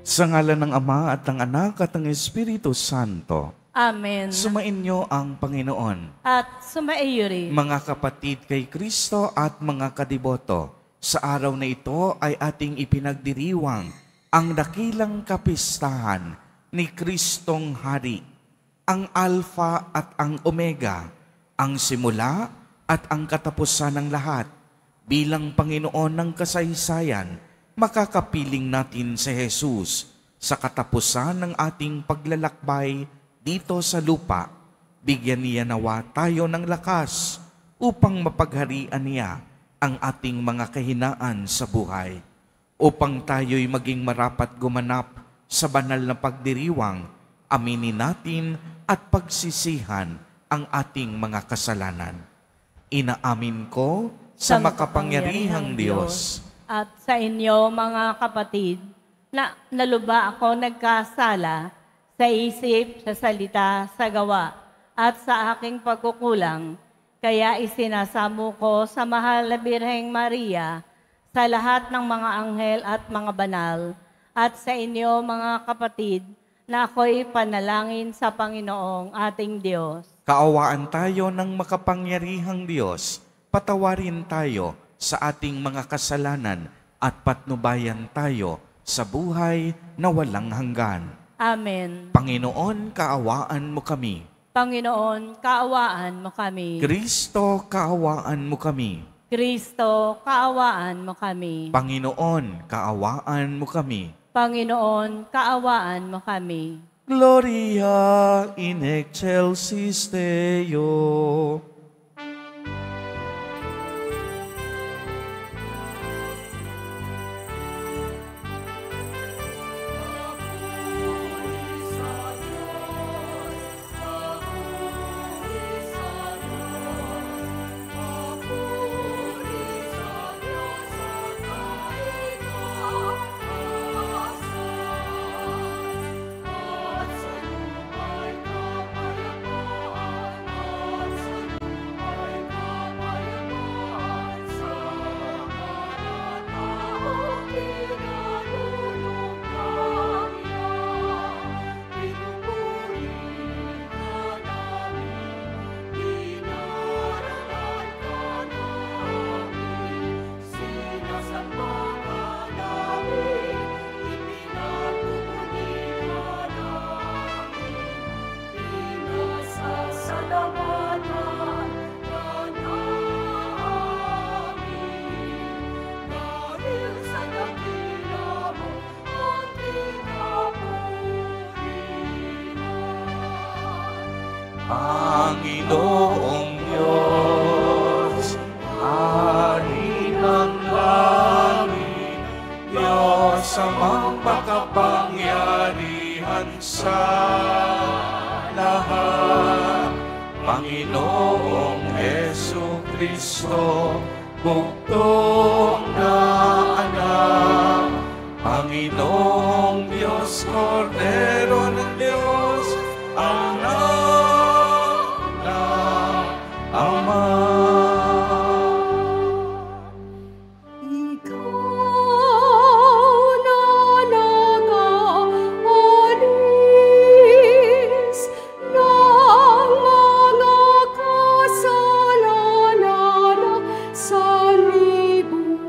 Sa ngalan ng Ama at ng Anak at ng Espiritu Santo. Amen. Sumainyo ang Panginoon. At sumaiyo rin. Mga kapatid kay Kristo at mga kadiboto, sa araw na ito ay ating ipinagdiriwang ang dakilang kapistahan ni Kristong Hari, ang Alpha at ang Omega, ang simula at ang katapusan ng lahat. Bilang Panginoon ng kasaysayan, makakapiling natin si Jesus sa katapusan ng ating paglalakbay dito sa lupa. Bigyan niya nawa tayo ng lakas upang mapagharian niya ang ating mga kahinaan sa buhay, upang tayo'y maging marapat gumanap sa banal na pagdiriwang, aminin natin at pagsisihan ang ating mga kasalanan. Inaamin ko sa makapangyarihang Diyos at sa inyo mga kapatid, na naluba ako nagkasala sa isip, sa salita, sa gawa, at sa aking pagkukulang. Kaya isinasamo ko sa mahal na Birheng Maria, sa lahat ng mga anghel at mga banal, at sa inyo mga kapatid, na ako'y panalangin sa Panginoong ating Diyos. Kaawaan tayo ng makapangyarihang Diyos, patawarin tayo sa ating mga kasalanan at patnubayan tayo sa buhay na walang hanggan. Amen. Panginoon, kaawaan mo kami. Panginoon, kaawaan mo kami. Kristo, kaawaan mo kami. Kristo, kaawaan mo kami. Panginoon, kaawaan mo kami. Panginoon, kaawaan mo kami. Gloria in excelsis Deo. Panginoong Diyos, Hari ng langit, Diyos amang makapangyarihan sa lahat. Panginoong Jesucristo, bugtong na anak. Panginoong Diyos, Kordero ng Diyos, anak ng Ama. Ikaw na nag-aalis ng mga kasalanan sa libutan.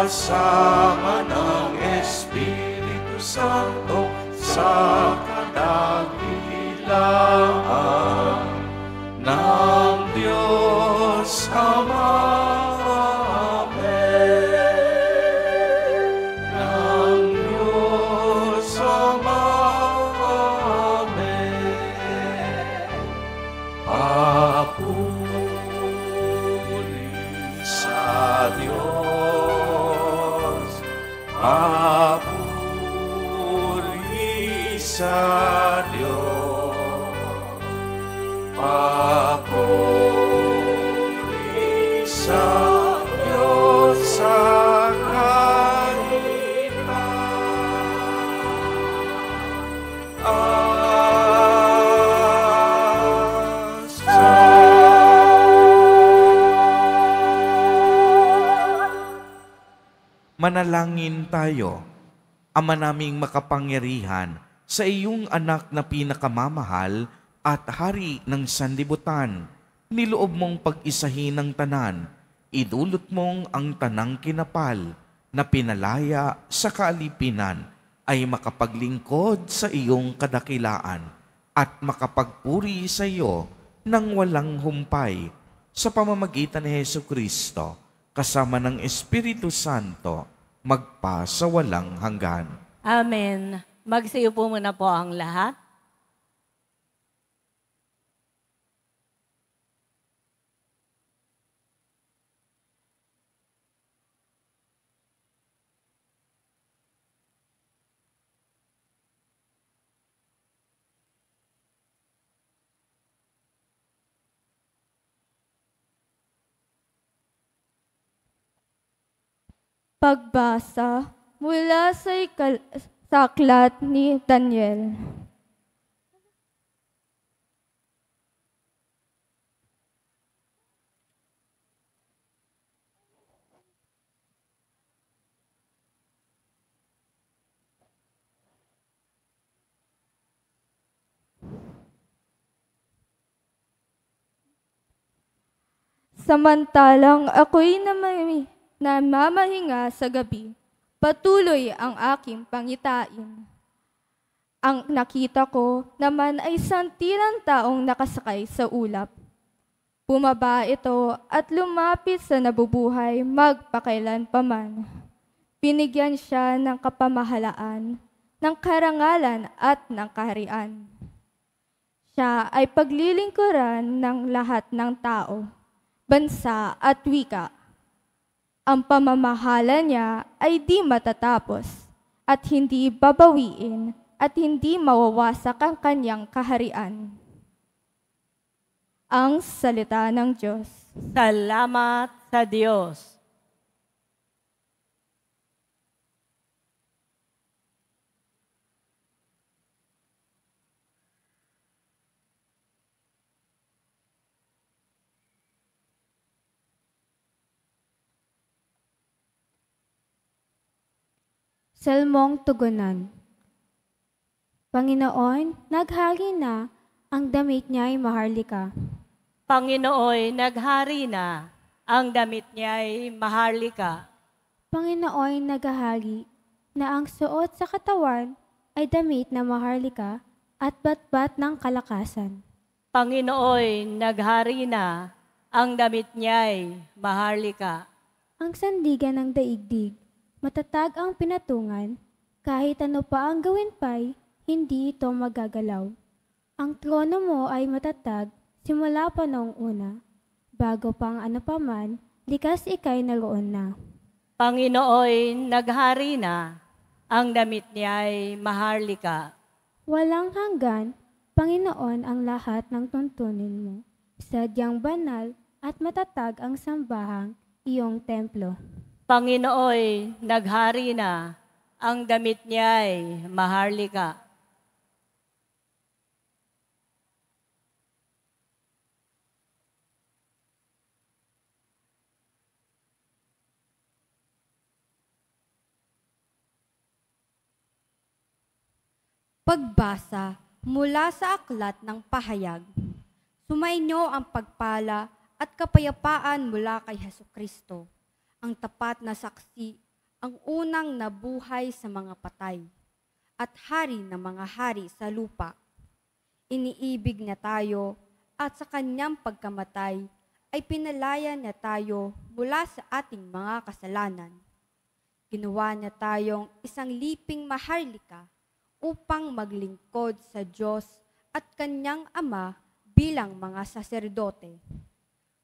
kasama ng Espiritu Santo sa kadakilaan ng Diyos Ama. Amen. Ng Diyos Ama. Amen. Papuri sa Diyos. Papuri sa Diyos. Papuri sa Diyos sa Manalangin tayo. Ama naming makapangyarihan, sa iyong anak na pinakamamahal at hari ng sanlibutan, niloob mong pag-isahin ng tanan, idulot mong ang tanang kinapal na pinalaya sa kaalipinan ay makapaglingkod sa iyong kadakilaan at makapagpuri sa iyo ng walang humpay sa pamamagitan ni Jesucristo kasama ng Espiritu Santo magpa sa walang hanggan. Amen. Magsiupo muna po ang lahat. Pagbasa mula sa aklat ni Daniel. Samantalang ako'y namamahinga sa gabi, patuloy ang aking pangitain. Ang nakita ko naman ay santilang taong nakasakay sa ulap. Bumaba ito at lumapit sa nabubuhay magpakailanpaman. Binigyan siya ng kapamahalaan, ng karangalan at ng kaharian. Siya ay paglilingkuran ng lahat ng tao, bansa at wika. Ang pamamahala niya ay di matatapos at hindi babawiin at hindi mawawasak ang kanyang kaharian. Ang salita ng Diyos. Salamat sa Diyos. Salmong Tugunan. Panginoon, naghari na, ang damit niya ay maharlika. Panginoon, naghari na, ang damit niya ay maharlika. Panginoon, naghahari, na ang suot sa katawan ay damit na maharlika at batbat ng kalakasan. Panginoon, naghari na, ang damit niya ay maharlika. Ang sandigan ng daigdig, matatag ang pinatungan, kahit ano pa ang gawin pa'y, hindi ito magagalaw. Ang trono mo ay matatag, simula pa noong una. Bago pang ano pa man, likas ika'y naroon na. Panginoon, naghari na, ang damit niya ay maharlika. Walang hanggan, Panginoon, ang lahat ng tuntunin mo. Sadyang banal at matatag ang sambahang iyong templo. Panginoon, naghari na, ang damit niya ay maharlika. Pagbasa mula sa aklat ng pahayag. Sumainyo ang pagpala at kapayapaan mula kay Hesukristo, ang tapat na saksi ang unang nabuhay sa mga patay, at hari ng mga hari sa lupa. Iniibig niya tayo, at sa kanyang pagkamatay ay pinalaya niya tayo mula sa ating mga kasalanan. Ginawa niya tayong isang liping maharlika upang maglingkod sa Diyos at kanyang Ama bilang mga saserdote.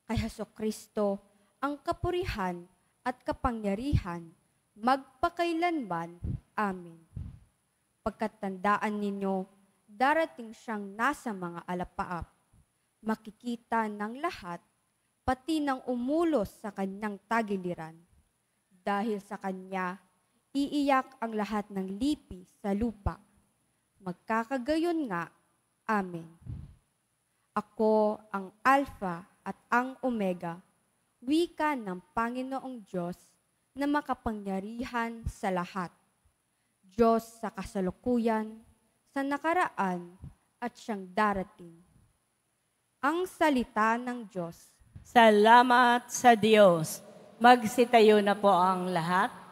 Kay Hesukristo ang kapurihan at kapangyarihan magpakailanman. Amen. Pagkatandaan ninyo, darating siyang nasa mga alapaap. Makikita ng lahat, pati ng umulos sa kanyang tagiliran. Dahil sa kanya, iiyak ang lahat ng lipi sa lupa. Magkakagayon nga. Amen. Ako ang Alpha at ang Omega, wika ng Panginoong Diyos na makapangyarihan sa lahat. Diyos sa kasalukuyan, sa nakaraan at siyang darating. Ang salita ng Diyos. Salamat sa Diyos. Magsitayo na po ang lahat.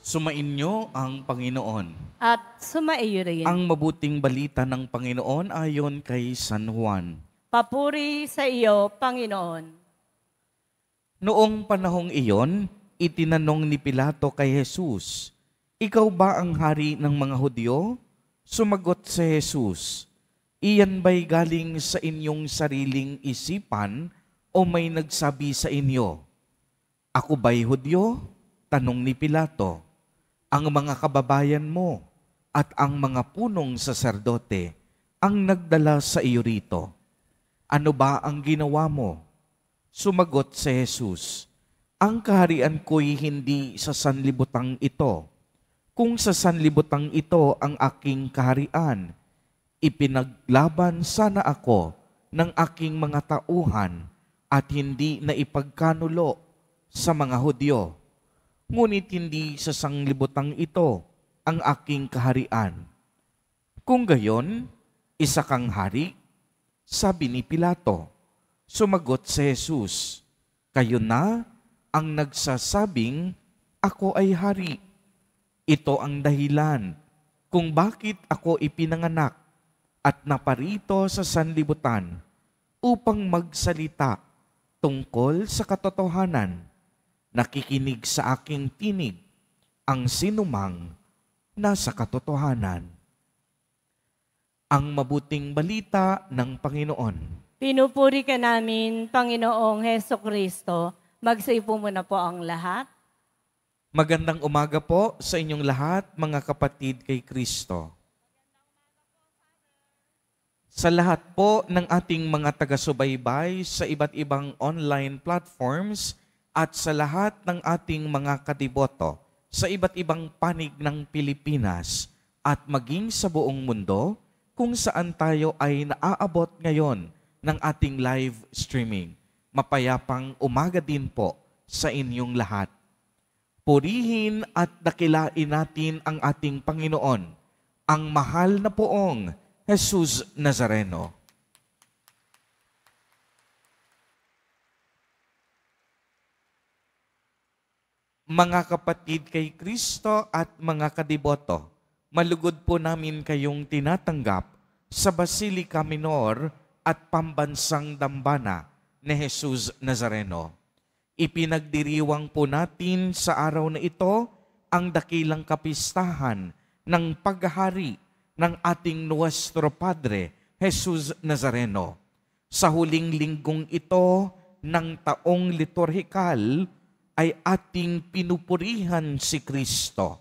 Sumainyo ang Panginoon. At sumaiyo rin. Ang mabuting balita ng Panginoon ayon kay San Juan. Papuri sa iyo, Panginoon. Noong panahong iyon, itinanong ni Pilato kay Jesus, "Ikaw ba ang hari ng mga Hudyo?" Sumagot si Jesus, "Iyan ba'y galing sa inyong sariling isipan o may nagsabi sa inyo?" "Ako ba'y Hudyo?" tanong ni Pilato. "Ang mga kababayan mo at ang mga punong saserdote ang nagdala sa iyo rito. Ano ba ang ginawa mo?" Sumagot si Jesus, "Ang kaharian ko'y hindi sa sanlibutang ito. Kung sa sanlibutang ito ang aking kaharian, ipinaglaban sana ako ng aking mga tauhan at hindi na ipagkanulo sa mga Hudyo. Ngunit hindi sa sanglibutang ito ang aking kaharian. Kung gayon, isa kang hari?" sabi ni Pilato. Sumagot si Jesus, "Kayo na ang nagsasabing ako ay hari. Ito ang dahilan kung bakit ako ipinanganak at naparito sa sanlibutan upang magsalita tungkol sa katotohanan. Nakikinig sa aking tinig ang sinumang nasa katotohanan." Ang mabuting balita ng Panginoon. Pinupuri ka namin, Panginoong Hesukristo. Magsiupo muna po ang lahat. Magandang umaga po sa inyong lahat, mga kapatid kay Kristo. Sa lahat po ng ating mga taga-subaybay sa iba't ibang online platforms at sa lahat ng ating mga kadiboto sa iba't ibang panig ng Pilipinas at maging sa buong mundo kung saan tayo ay naaabot ngayon ng ating live streaming. Mapayapang umaga din po sa inyong lahat. Purihin at dakilain natin ang ating Panginoon, ang mahal na poong Jesus Nazareno. Mga kapatid kay Kristo at mga kadiboto, malugod po namin kayong tinatanggap sa Basilica Minor at Pambansang Dambana ni Jesus Nazareno. Ipinagdiriwang po natin sa araw na ito ang dakilang kapistahan ng paghahari ng ating Nuestro Padre, Jesus Nazareno. Sa huling linggong ito ng taong liturhikal, ay ating pinupurihan si Kristo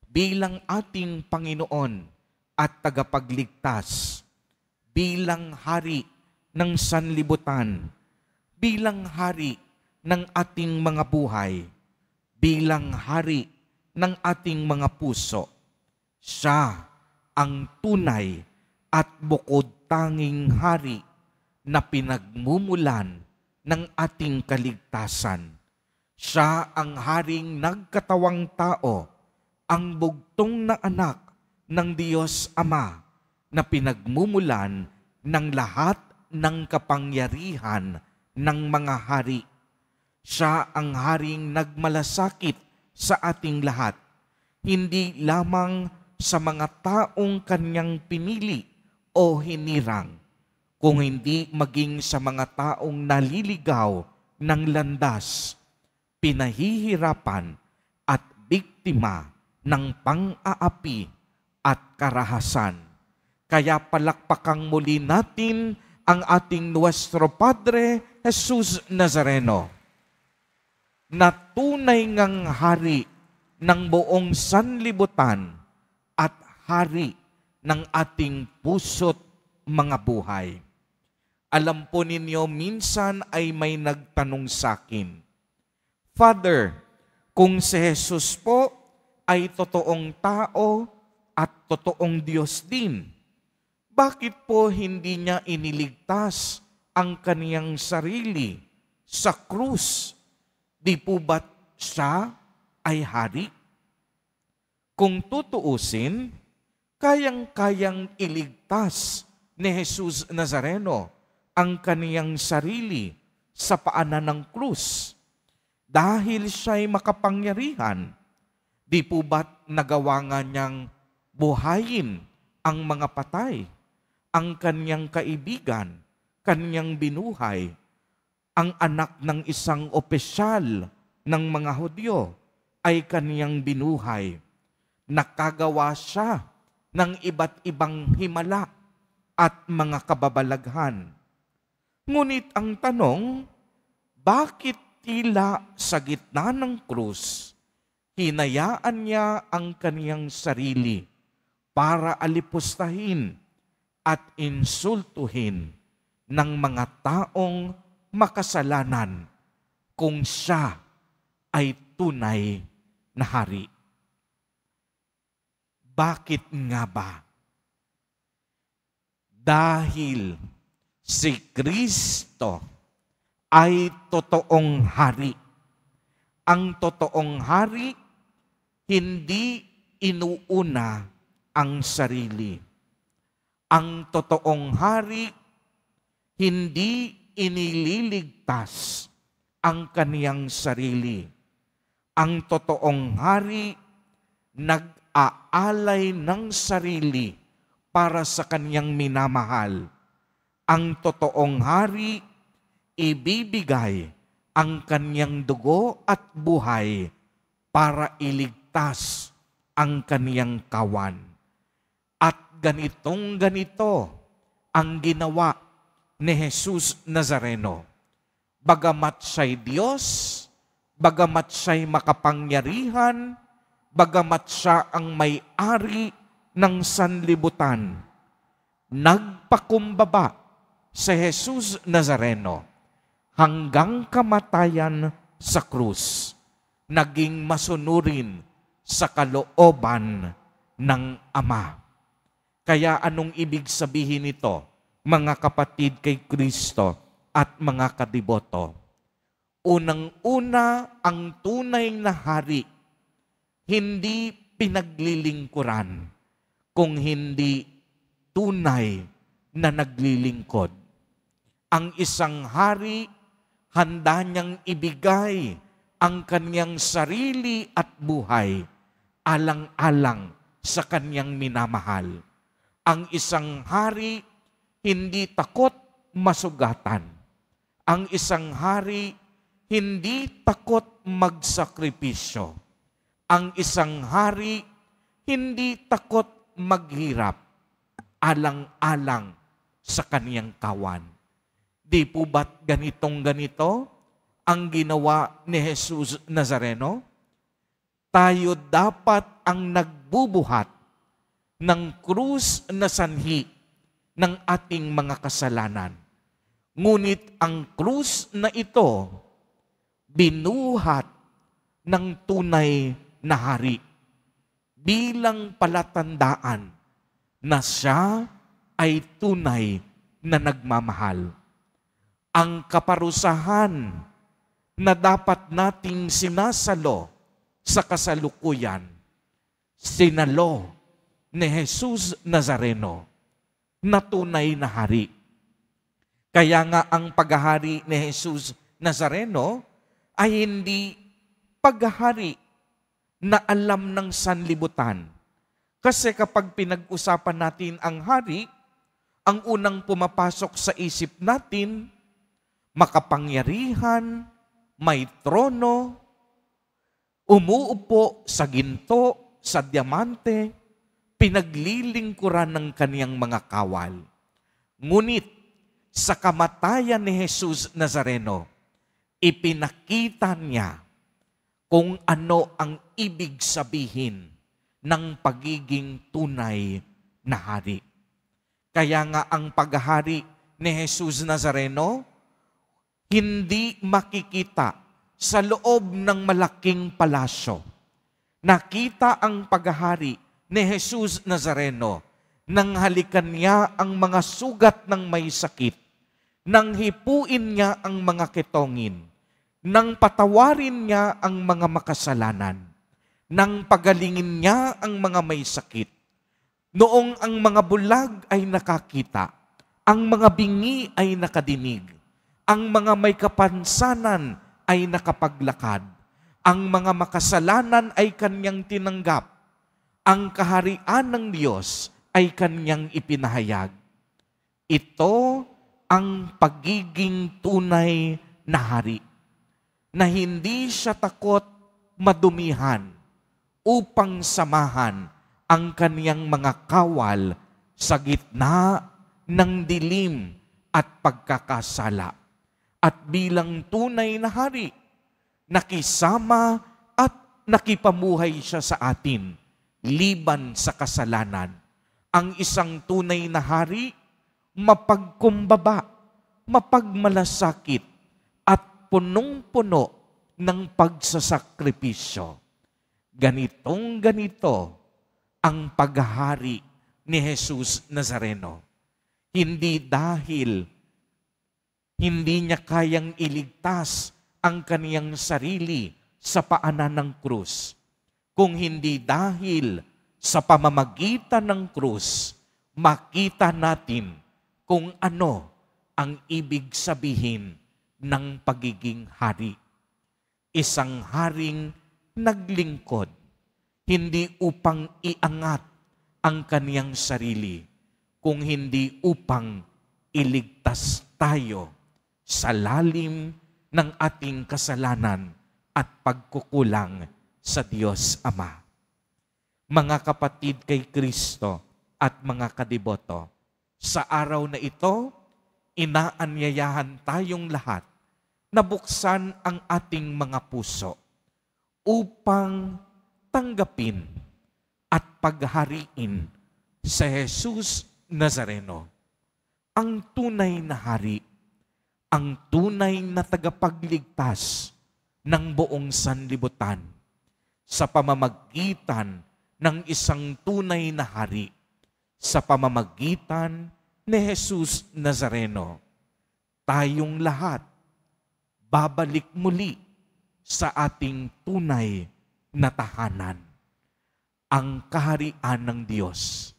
bilang ating Panginoon at tagapagligtas, bilang hari ng sanlibutan, bilang hari ng ating mga buhay, bilang hari ng ating mga puso. Siya ang tunay at bukod tanging hari na pinagmumulan ng ating kaligtasan. Siya ang haring nagkatawang tao, ang bugtong na anak ng Diyos Ama na pinagmumulan ng lahat ng kapangyarihan ng mga hari. Siya ang haring nagmalasakit sa ating lahat, hindi lamang sa mga taong kanyang pinili o hinirang, kung hindi maging sa mga taong naliligaw ng landas, pinahihirapan at biktima ng pang-aapi at karahasan. Kaya palakpakang muli natin ang ating Nuestro Padre Jesus Nazareno, na tunay ngang hari ng buong sanlibutan at hari ng ating puso't mga buhay. Alam po ninyo, minsan ay may nagtanong sa akin, Father, kung si Jesus po ay totoong tao at totoong Diyos din, bakit po hindi niya iniligtas ang kaniyang sarili sa krus? Di po ba't siya ay hari? Kung tutuusin, kayang-kayang iligtas ni Jesus Nazareno ang kaniyang sarili sa paanan ng krus dahil siya'y makapangyarihan. Di po ba't nagawa nga niyang buhayin ang mga patay, ang kaniyang kaibigan, kaniyang binuhay, ang anak ng isang opisyal ng mga Hudyo ay kaniyang binuhay. Nakagawa siya ng iba't ibang himala at mga kababalaghan. Ngunit ang tanong, bakit tila sa gitna ng krus, hinayaan niya ang kaniyang sarili para alipustahin at insultuhin ng mga taong makasalanan kung siya ay tunay na hari? Bakit nga ba? Dahil si Kristo ay totoong hari. Ang totoong hari, hindi inuuna ang sarili. Ang totoong hari, hindi inililigtas ang kaniyang sarili. Ang totoong hari, nag-aalay ng sarili para sa kaniyang minamahal. Ang totoong hari, ibibigay ang kaniyang dugo at buhay para iligtas ang kaniyang kawan. At ganito ang ginawa ni Jesus Nazareno. Bagamat siya'y Diyos, bagamat siya'y makapangyarihan, bagamat siya ang may-ari ng sanlibutan, nagpakumbaba si Jesus Nazareno hanggang kamatayan sa krus, naging masunurin sa kalooban ng Ama. Kaya anong ibig sabihin nito, mga kapatid kay Kristo at mga kadiboto? Unang-una, ang tunay na hari, hindi pinaglilingkuran, kung hindi tunay na naglilingkod. Ang isang hari, handa niyang ibigay ang kanyang sarili at buhay alang-alang sa kanyang minamahal. Ang isang hari hindi takot masugatan. Ang isang hari hindi takot magsakripisyo. Ang isang hari hindi takot maghirap alang-alang sa kaniyang kawan. Di po ba't ganitong-ganito ang ginawa ni Jesus Nazareno? Tayo dapat ang nagbubuhat ng krus na sanhi ng ating mga kasalanan. Ngunit ang krus na ito, binuhat ng tunay na hari bilang palatandaan na siya ay tunay na nagmamahal. Ang kaparusahan na dapat nating sinasalo sa kasalukuyan, sinalo ni Jesus Nazareno na tunay na hari. Kaya nga ang paghahari ni Jesus Nazareno ay hindi paghahari na alam ng sanlibutan. Kasi kapag pinag-usapan natin ang hari, ang unang pumapasok sa isip natin, makapangyarihan, may trono, umuupo sa ginto, sa diamante, pinaglilingkuran ng kaniyang mga kawal. Ngunit sa kamatayan ni Jesus Nazareno, ipinakita niya kung ano ang ibig sabihin ng pagiging tunay na hari. Kaya nga ang paghahari ni Jesus Nazareno, hindi makikita sa loob ng malaking palasyo. Nakita ang paghahari ni Jesus Nazareno nang halikan niya ang mga sugat ng may sakit, nang hipuin niya ang mga ketongin, nang patawarin niya ang mga makasalanan, nang pagalingin niya ang mga may sakit. Noong ang mga bulag ay nakakita, ang mga bingi ay nakadinig, ang mga may kapansanan ay nakapaglakad, ang mga makasalanan ay kanyang tinanggap, ang kaharian ng Diyos ay kanyang ipinahayag. Ito ang pagiging tunay na hari, na hindi siya takot madumihan upang samahan ang kaniyang mga kawal sa gitna ng dilim at pagkakasala. At bilang tunay na hari, nakisama at nakipamuhay siya sa atin, liban sa kasalanan. Ang isang tunay na hari, mapagkumbaba, mapagmalasakit, at punong-puno ng pagsasakripisyo. Ganitong-ganito ang paghahari ni Jesus Nazareno. Hindi dahil hindi niya kayang iligtas ang kaniyang sarili sa paanan ng krus, kung hindi dahil sa pamamagitan ng krus, makita natin kung ano ang ibig sabihin ng pagiging hari. Isang haring naglingkod, hindi upang iangat ang kaniyang sarili, kung hindi upang iligtas tayo sa lalim ng ating kasalanan at pagkukulang sa Diyos Ama. Mga kapatid kay Kristo at mga kadiboto, sa araw na ito, inaanyayahan tayong lahat na buksan ang ating mga puso upang tanggapin at paghariin sa Jesus Nazareno, ang tunay na hari, ang tunay na tagapagligtas ng buong sanlibutan sa pamamagitan ng isang tunay na hari, sa pamamagitan ni Jesus Nazareno. Tayong lahat babalik muli sa ating tunay na tahanan, ang kaharian ng Diyos,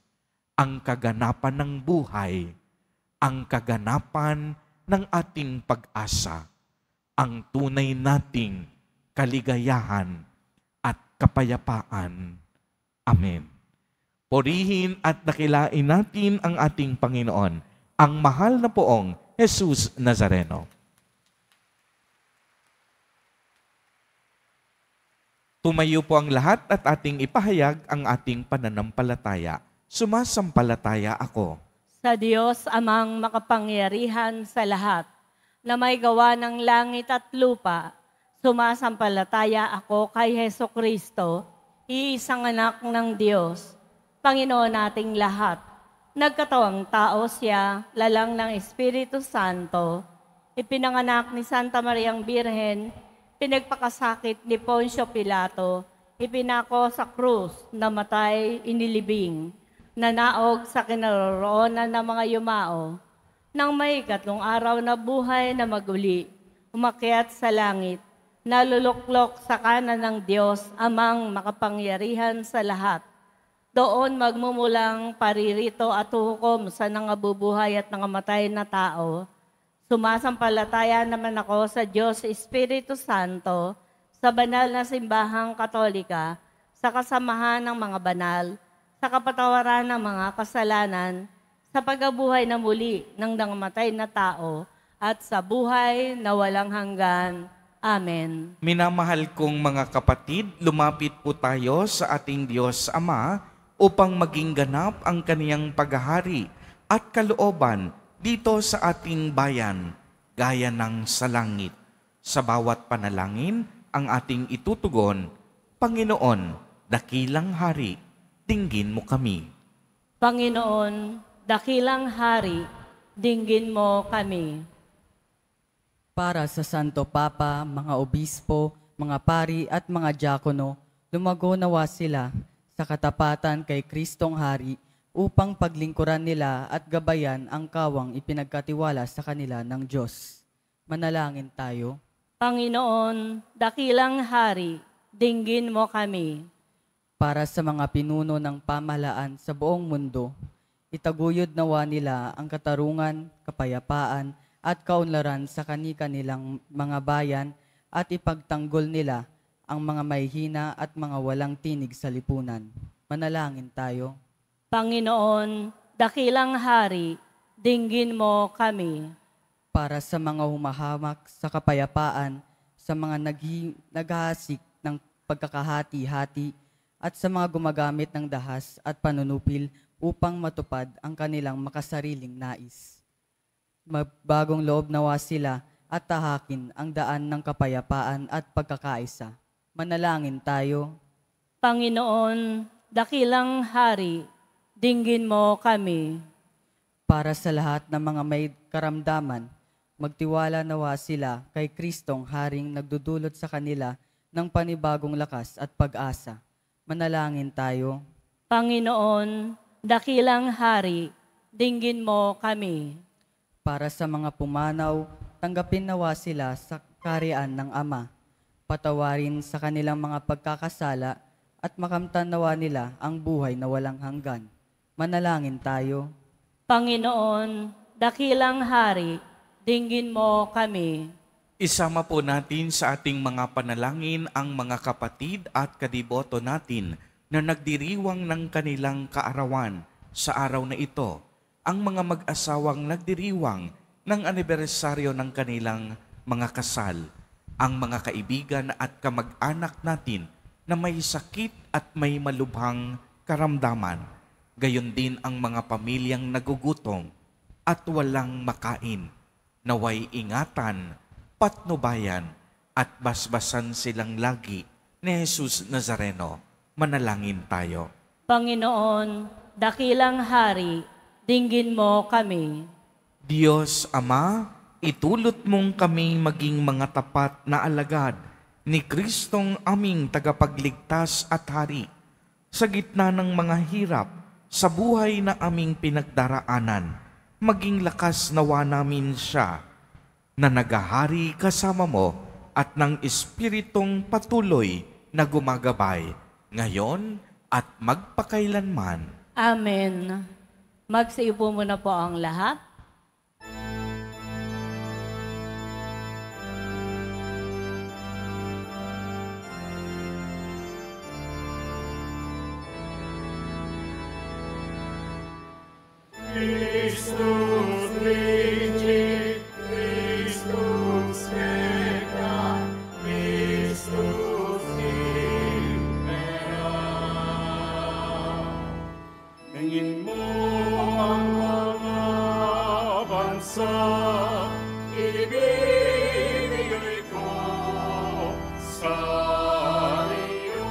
ang kaganapan ng buhay, ang kaganapan ng ating pag-asa, ang tunay nating kaligayahan, at kapayapaan. Amen. Purihin at dakilain natin ang ating Panginoon, ang mahal na poong Jesus Nazareno. Tumayo po ang lahat at ating ipahayag ang ating pananampalataya. Sumasampalataya ako Sa Diyos amang makapangyarihan sa lahat, na may gawa ng langit at lupa, sumasampalataya ako kay Heso Kristo, iisang anak ng Diyos, Panginoon nating lahat. Nagkatawang tao siya, lalang ng Espiritu Santo, ipinanganak ni Santa Mariang Birhen, pinagpakasakit ni Poncio Pilato, ipinako sa krus, namatay, inilibing, nanaog sa kinaroroonan ng mga yumao, nang may 3 araw na buhay na maguli, umakyat sa langit, naluluklok sa kanan ng Diyos, amang makapangyarihan sa lahat. Doon magmumulang paririto at hukom sa nangabubuhay at nangamatay na tao. Sumasampalataya naman ako sa Diyos Espiritu Santo, sa banal na simbahang Katolika, sa kasamahan ng mga banal, sa kapatawaran ng mga kasalanan, sa pagkabuhay na muli ng nangamatay na tao, at sa buhay na walang hanggan. Amen. Minamahal kong mga kapatid, lumapit po tayo sa ating Diyos Ama upang maging ganap ang kaniyang paghahari at kalooban dito sa ating bayan, gaya ng sa langit. Sa bawat panalangin, ang ating itutugon, Panginoon, dakilang hari, dinggin mo kami. Panginoon, dakilang hari, dinggin mo kami. Para sa Santo Papa, mga obispo, mga pari at mga diakono, lumago nawa sila sa katapatan kay Kristong Hari upang paglingkuran nila at gabayan ang kawang ipinagkatiwala sa kanila ng Diyos. Manalangin tayo. Panginoon, dakilang hari, dinggin mo kami. Para sa mga pinuno ng pamahalaan sa buong mundo, itaguyod nawa nila ang katarungan, kapayapaan, at kaunlaran sa kani-kanilang mga bayan at ipagtanggol nila ang mga mahihina at mga walang tinig sa lipunan. Manalangin tayo. Panginoon, dakilang hari, dinggin mo kami. Para sa mga humahamak sa kapayapaan, sa mga naghahasik ng pagkakahati-hati, at sa mga gumagamit ng dahas at panunupil upang matupad ang kanilang makasariling nais. Magbagong loob nawa sila at tahakin ang daan ng kapayapaan at pagkakaisa. Manalangin tayo. Panginoon, dakilang hari, dinggin mo kami. Para sa lahat ng mga may karamdaman, magtiwala nawa sila kay Kristong Haring nagdudulot sa kanila ng panibagong lakas at pag-asa. Manalangin tayo. Panginoon, dakilang hari, dinggin mo kami. Para sa mga pumanaw, tanggapin nawa sila sa kaharian ng Ama. Patawarin sa kanilang mga pagkakasala at makamtan nawa nila ang buhay na walang hanggan. Manalangin tayo. Panginoon, dakilang hari, dinggin mo kami. Isama po natin sa ating mga panalangin ang mga kapatid at kadiboto natin na nagdiriwang ng kanilang kaarawan sa araw na ito. Ang mga mag-asawang nagdiriwang ng anibersaryo ng kanilang mga kasal. Ang mga kaibigan at kamag-anak natin na may sakit at may malubhang karamdaman. Gayon din ang mga pamilyang nagugutom at walang makain. Naway ingatan, patnubayan at basbasan silang lagi ni Jesus Nazareno. Manalangin tayo. Panginoon, dakilang hari, dinggin mo kami. Diyos Ama, itulot mong kami maging mga tapat na alagad ni Kristong aming tagapagligtas at hari. Sa gitna ng mga hirap, sa buhay na aming pinagdaraanan, maging lakas nawa namin siya na nagahari kasama mo at ng Espiritong patuloy na gumagabay ngayon at magpakailanman. Amen. Magsiupo muna po ang lahat. Hingin mo ang mga bansa, ibibigay ko sa iyo.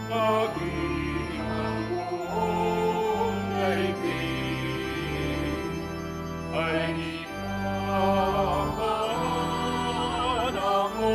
Maging ang buong daigdig ay ipapahan ako.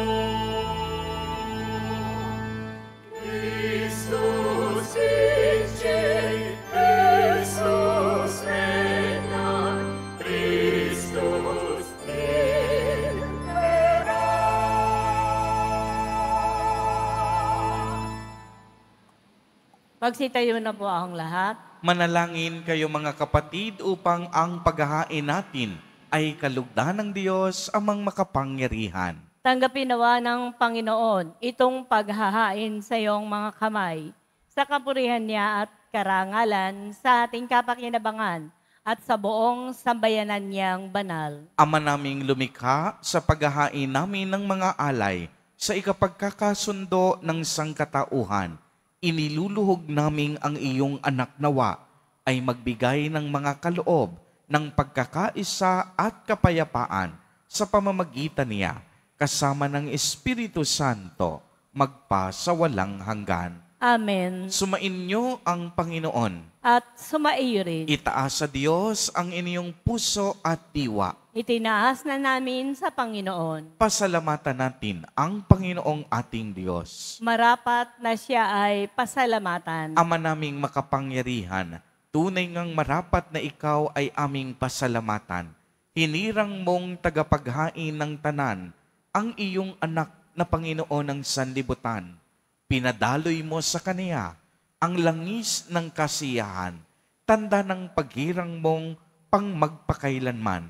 Magsitayo na po ang lahat. Manalangin kayo mga kapatid upang ang paghahain natin ay kalugdan ng Diyos amang makapangyarihan. Tanggapin nawa ng Panginoon itong paghahain sa iyong mga kamay, sa kapurihan niya at karangalan sa ating kapakinabangan at sa buong sambayanan niyang banal. Ama naming lumikha, sa paghahain namin ng mga alay sa ikapagkakasundo ng sangkatauhan, iniluluhog naming ang iyong anak nawa ay magbigay ng mga kaloob ng pagkakaisa at kapayapaan sa pamamagitan niya kasama ng Espiritu Santo magpasawalang hanggan. Amen. Sumainyo ang Panginoon. At sumaiyo rin. Itaas sa Diyos ang inyong puso at diwa. Itinaas na namin sa Panginoon. Pasalamatan natin ang Panginoong ating Diyos. Marapat na siya ay pasalamatan. Ama naming makapangyarihan, tunay ngang marapat na ikaw ay aming pasalamatan. Hinirang mong tagapaghain ng tanan, ang iyong anak na Panginoon ng sanlibutan. Pinadaloy mo sa kaniya ang langis ng kasiyahan, tanda ng paghirang mong pang magpakailanman.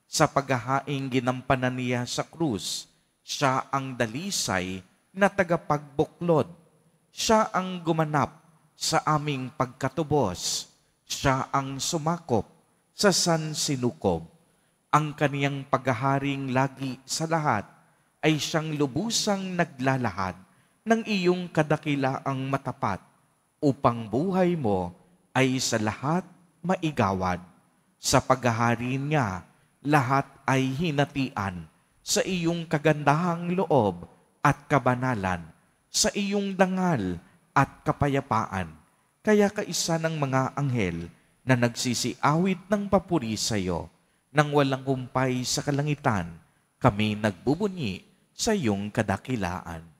Sa paghahaing ginampanan niya sa krus, siya ang dalisay na tagapagbuklod. Siya ang gumanap sa aming pagkatubos. Siya ang sumakop sa sansinukob. Ang kaniyang paghaharing lagi sa lahat ay siyang lubusang naglalahad ng iyong kadakilaang matapat upang buhay mo ay sa lahat maigawad. Sa paghahari niya, lahat ay hinatian sa iyong kagandahang loob at kabanalan, sa iyong dangal at kapayapaan. Kaya kaisa ng mga anghel na nagsisiawit ng papuri sa iyo, nang walang humpay sa kalangitan, kami nagbubunyi sa iyong kadakilaan.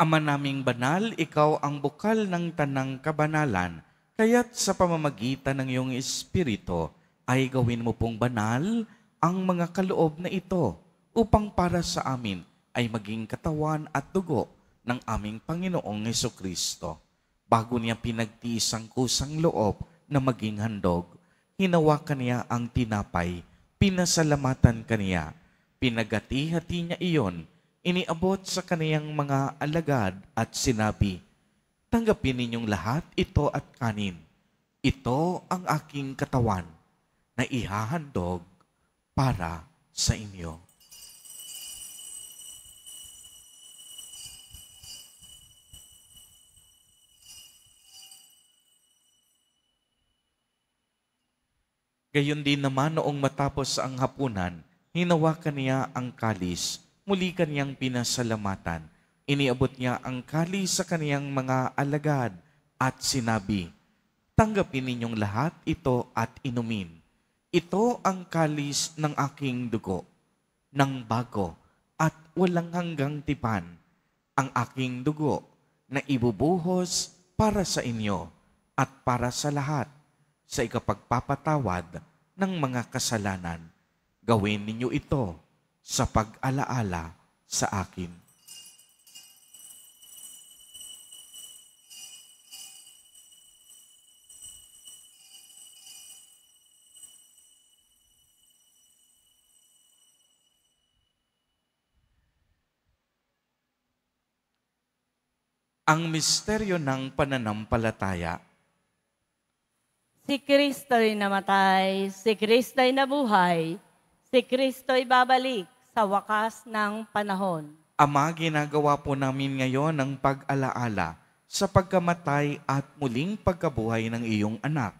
Ama naming banal, ikaw ang bukal ng tanang kabanalan, kaya't sa pamamagitan ng iyong Espiritu ay gawin mo pong banal ang mga kaloob na ito upang para sa amin ay maging katawan at dugo ng aming Panginoong Hesukristo. Bago niya pinagtiis ang kusang loob na maging handog, hinawakan niya ang tinapay, pinasalamatan kaniya, pinagati-hati niya iyon, iniabot sa kaniyang mga alagad at sinabi, "Tanggapin ninyong lahat ito at kanin. Ito ang aking katawan na ihahandog para sa inyo." Gayon din naman noong matapos ang hapunan, hinawakan niya ang kalis, muli kaniyang pinasalamatan. Iniabot niya ang kalis sa kaniyang mga alagad at sinabi, "Tanggapin ninyong lahat ito at inumin. Ito ang kalis ng aking dugo, ng bago at walang hanggang tipan, ang aking dugo na ibubuhos para sa inyo at para sa lahat sa ikapagpapatawad ng mga kasalanan. Gawin ninyo ito sa pag-alaala sa akin." Ang misteryo ng pananampalataya. Si Kristo'y namatay, si Kristo'y nabuhay, si Kristo'y babalik sa wakas ng panahon. Ama, ginagawa po namin ngayon ang pag-alaala sa pagkamatay at muling pagkabuhay ng iyong anak.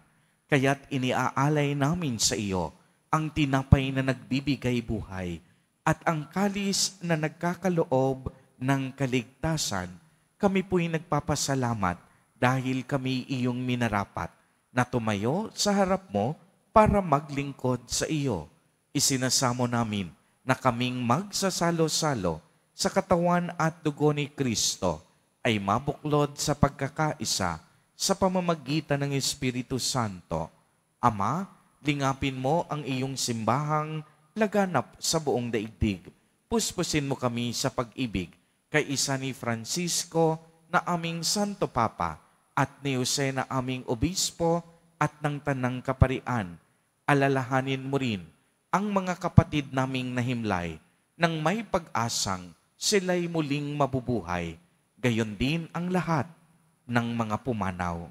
Kaya't iniaalay namin sa iyo ang tinapay na nagbibigay buhay at ang kalis na nagkakaloob ng kaligtasan. Kami po'y nagpapasalamat dahil kami iyong minarapat na tumayo sa harap mo para maglingkod sa iyo. Isinasamo namin na kaming magsasalo-salo sa katawan at dugo ni Kristo ay mabuklod sa pagkakaisa sa pamamagitan ng Espiritu Santo. Ama, lingapin mo ang iyong simbahang laganap sa buong daigdig. Puspusin mo kami sa pag-ibig kay isa ni Francisco na aming Santo Papa at ni Jose na aming Obispo at ng Tanang Kaparian. Alalahanin mo rin ang mga kapatid naming nahimlay nang may pag-asang sila'y muling mabubuhay. Gayon din ang lahat ng mga pumanaw.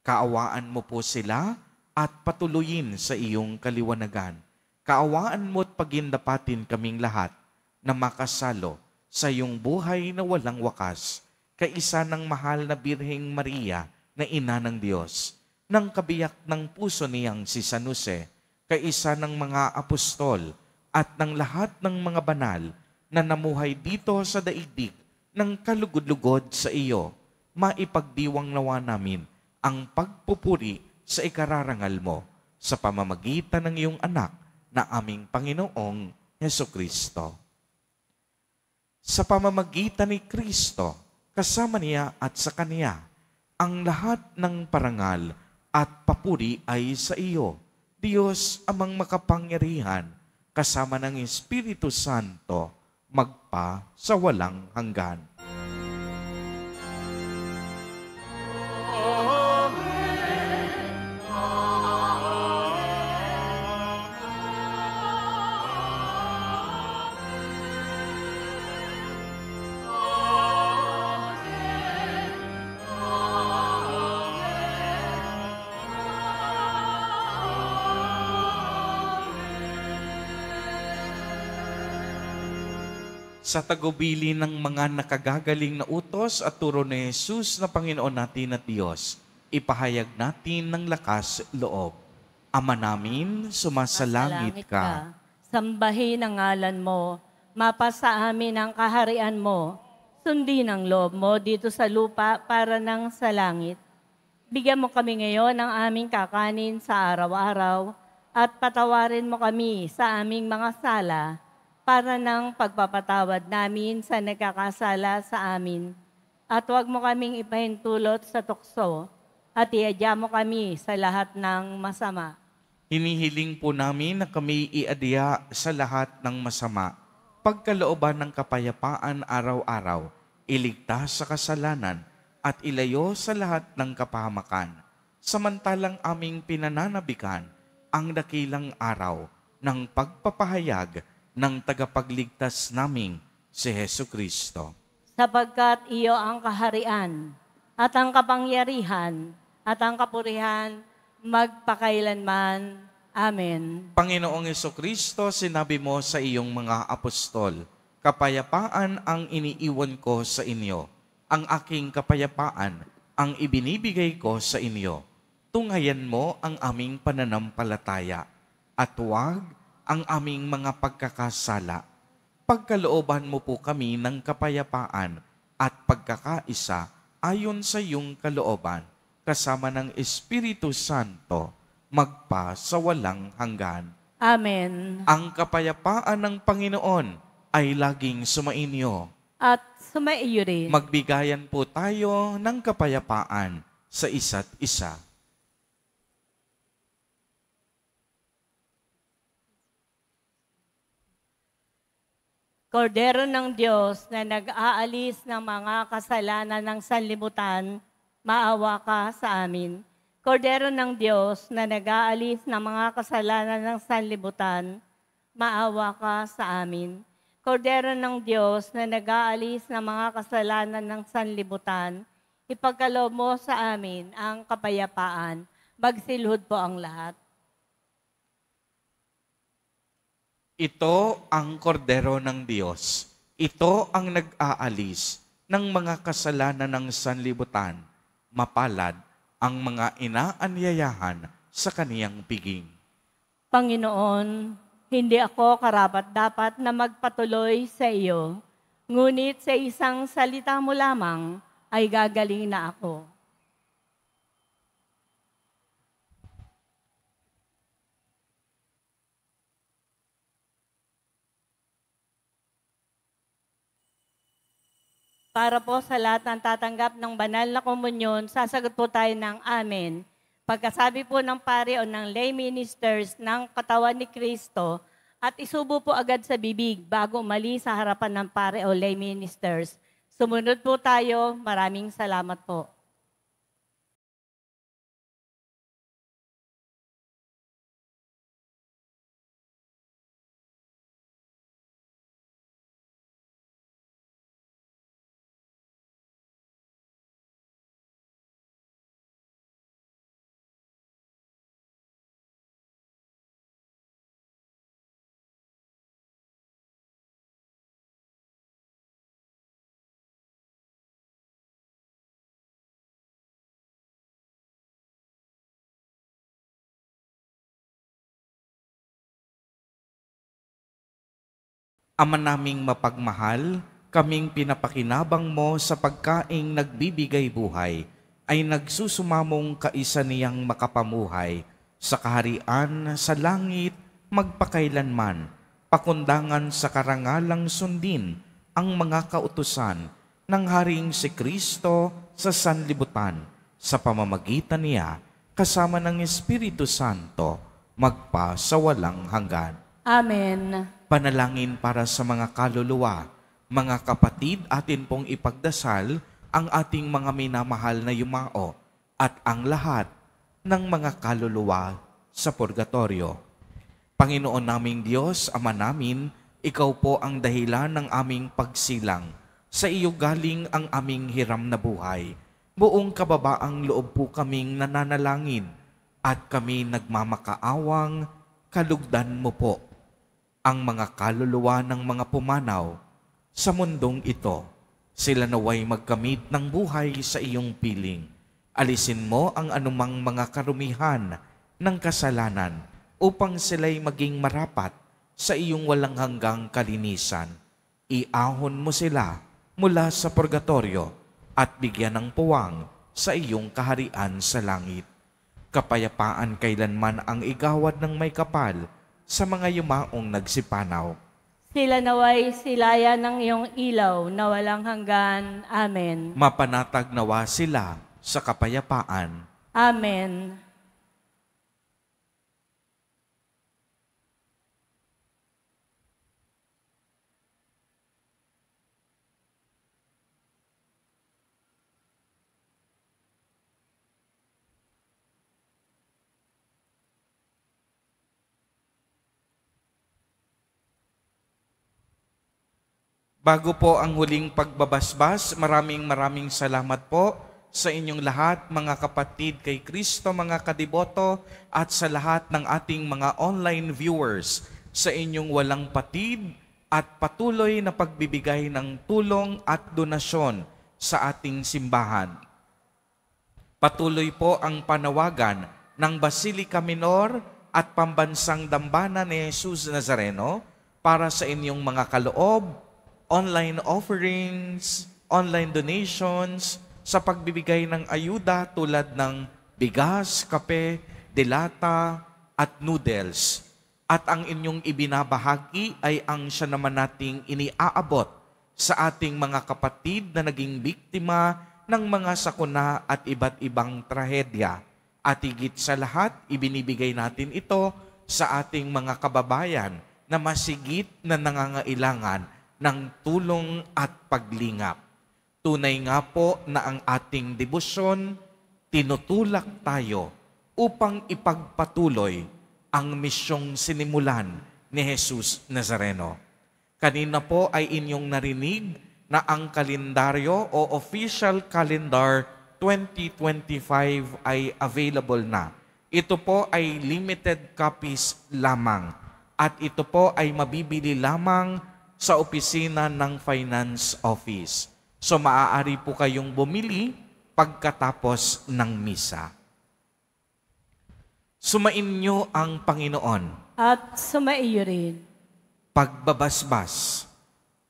Kaawaan mo po sila at patuloyin sa iyong kaliwanagan. Kaawaan mo at pagindapatin kaming lahat na makasalo sa iyong buhay na walang wakas, kaisa ng mahal na Birheng Maria na Ina ng Diyos, ng kabiyak ng puso niyang si San Jose, kaisa ng mga apostol at ng lahat ng mga banal na namuhay dito sa daigdig ng kalugod-lugod sa iyo, maipagdiwang nawa namin ang pagpupuri sa ikararangal mo sa pamamagitan ng iyong anak na aming Panginoong Hesukristo. Sa pamamagitan ni Kristo, kasama niya at sa Kaniya, ang lahat ng parangal at papuri ay sa iyo, Diyos amang makapangyarihan, kasama ng Espiritu Santo, magpa sa walang hanggan. Sa tagubili ng mga nakagagaling na utos at turo ni Jesus na Panginoon natin at Diyos, ipahayag natin ng lakas loob. Ama namin, sumasalangit ka. Sambahin ang ngalan mo, mapasa amin ang kaharian mo, sundin ang loob mo dito sa lupa para nang sa langit. Bigyan mo kami ngayon ng aming kakanin sa araw-araw at patawarin mo kami sa aming mga sala, para ng pagpapatawad namin sa nagkakasala sa amin. At huwag mo kaming ipahintulot sa tukso, at iadya mo kami sa lahat ng masama. Hinihiling po namin na kami iadya sa lahat ng masama, pagkalooban ng kapayapaan araw-araw, iligtas sa kasalanan, at ilayo sa lahat ng kapahamakan. Samantalang aming pinananabikan ang dakilang araw ng pagpapahayag ng tagapagligtas naming si Hesu Kristo. Sapagkat iyo ang kaharian, at ang kapangyarihan, at ang kapurihan, magpakailanman. Amen. Panginoong Jesucristo, sinabi mo sa iyong mga apostol, kapayapaan ang iniiwan ko sa inyo. Ang aking kapayapaan ang ibinibigay ko sa inyo. Tunghayan mo ang aming pananampalataya at huwag ang aming mga pagkakasala. Pagkalooban mo po kami ng kapayapaan at pagkakaisa ayon sa iyong kalooban, kasama ng Espiritu Santo, magpa sa walang hanggan. Amen. Ang kapayapaan ng Panginoon ay laging sumainyo. At sumaiyo rin. Magbigayan po tayo ng kapayapaan sa isa't isa. Kordero ng Diyos na nag-aalis ng mga kasalanan ng sanlibutan, maawa ka sa amin. Kordero ng Diyos na nag-aalis ng mga kasalanan ng sanlibutan, maawa ka sa amin. Kordero ng Diyos na nag-aalis ng mga kasalanan ng sanlibutan, ipagkaloob mo sa amin ang kapayapaan. Magsilhod po ang lahat. Ito ang kordero ng Diyos. Ito ang nag-aalis ng mga kasalanan ng sanlibutan. Mapalad ang mga inaanyayahan sa kaniyang piging. Panginoon, hindi ako karapat-dapat na magpatuloy sa iyo, ngunit sa isang salita mo lamang ay gagaling na ako. Para po sa lahat ng tatanggap ng banal na komunyon, sasagot po tayo ng Amen. Pagkasabi po ng pare o ng lay ministers ng katawan ni Kristo at isubo po agad sa bibig bago umalis sa harapan ng pare o lay ministers. Sumunod po tayo. Maraming salamat po. Ama naming mapagmahal, kaming pinapakinabang mo sa pagkaing nagbibigay buhay, ay nagsusumamong kaisa niyang makapamuhay sa kaharian sa langit magpakailanman, pakundangan sa karangalang sundin ang mga kautusan ng Haring si Kristo sa sanlibutan, sa pamamagitan niya kasama ng Espiritu Santo, magpa sa walang hanggan. Amen. Panalangin para sa mga kaluluwa. Mga kapatid, atin pong ipagdasal ang ating mga minamahal na yumao at ang lahat ng mga kaluluwa sa purgatorio. Panginoon naming Diyos, Ama namin, Ikaw po ang dahilan ng aming pagsilang. Sa iyo galing ang aming hiram na buhay. Buong kababaang loob po kaming nananalangin at kami nagmamakaawang kalugdan mo po ang mga kaluluwa ng mga pumanaw sa mundong ito. Sila naway magkamit ng buhay sa iyong piling. Alisin mo ang anumang mga karumihan ng kasalanan upang sila'y maging marapat sa iyong walang hanggang kalinisan. Iahon mo sila mula sa purgatorio at bigyan ng puwang sa iyong kaharian sa langit. Kapayapaan kailanman ang igawad ng may kapal sa mga yumaong nagsipanaw. Sila naway silaya ng iyong ilaw na walang hanggan. Amen. Mapanatag nawa sila, 'sa, sa kapayapaan. Amen. Mapanatag nawa sila sa kapayapaan. Amen. Amen. Amen. Bago po ang huling pagbabasbas, maraming salamat po sa inyong lahat, mga kapatid kay Kristo, mga kadiboto, at sa lahat ng ating mga online viewers sa inyong walang patid at patuloy na pagbibigay ng tulong at donasyon sa ating simbahan. Patuloy po ang panawagan ng Basilica Minor at Pambansang Dambana ni Jesus Nazareno para sa inyong mga kaloob, online offerings, online donations, sa pagbibigay ng ayuda tulad ng bigas, kape, delata, at noodles. At ang inyong ibinabahagi ay ang siya naman nating iniaabot sa ating mga kapatid na naging biktima ng mga sakuna at iba't ibang trahedya. At higit sa lahat, ibinibigay natin ito sa ating mga kababayan na masigit na nangangailangan ng tulong at paglingap. Tunay nga po na ang ating debosyon, tinutulak tayo upang ipagpatuloy ang misyong sinimulan ni Jesus Nazareno. Kanina po ay inyong narinig na ang kalendaryo o official calendar 2025 ay available na. Ito po ay limited copies lamang at ito po ay mabibili lamang sa opisina ng Finance Office. So maaari po kayong bumili pagkatapos ng misa. Sumain niyo ang Panginoon. At sumaiyo rin. Pagbabasbas.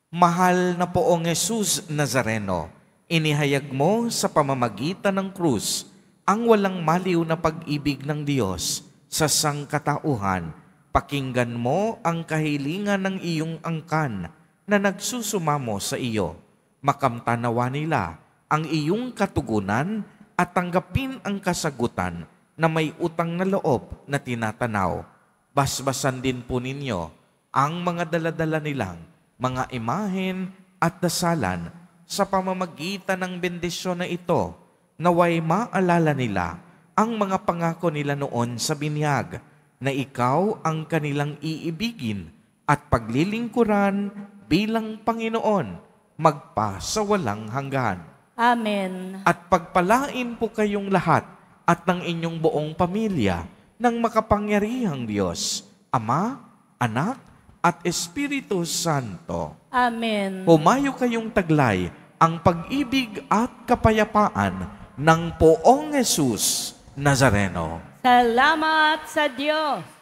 Mahal na poong Jesus Nazareno, inihayag mo sa pamamagitan ng krus ang walang maliw na pag-ibig ng Diyos sa sangkatauhan. Pakinggan mo ang kahilingan ng iyong angkan na nagsusumamo sa iyo. Makamtanawa nila ang iyong katugunan at tanggapin ang kasagutan na may utang na loob na tinatanaw. Basbasan din po ninyo ang mga daladala nilang mga imahen at dasalan sa pamamagitan ng bendisyon na ito, naway maalala nila ang mga pangako nila noon sa binyag na ikaw ang kanilang iibigin at paglilingkuran bilang Panginoon magpa sa walang hanggan. Amen. At pagpalain po kayong lahat at ng inyong buong pamilya ng makapangyarihang Diyos, Ama, Anak, at Espiritu Santo. Amen. Humayo kayong taglay ang pag-ibig at kapayapaan ng poong Jesus Nazareno. Salamat sa Diyos.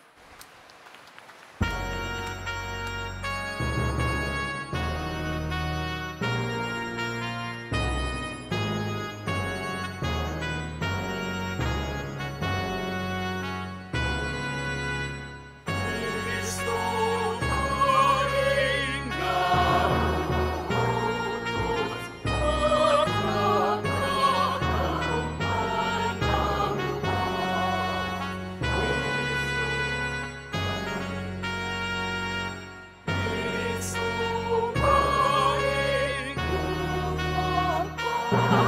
Amen.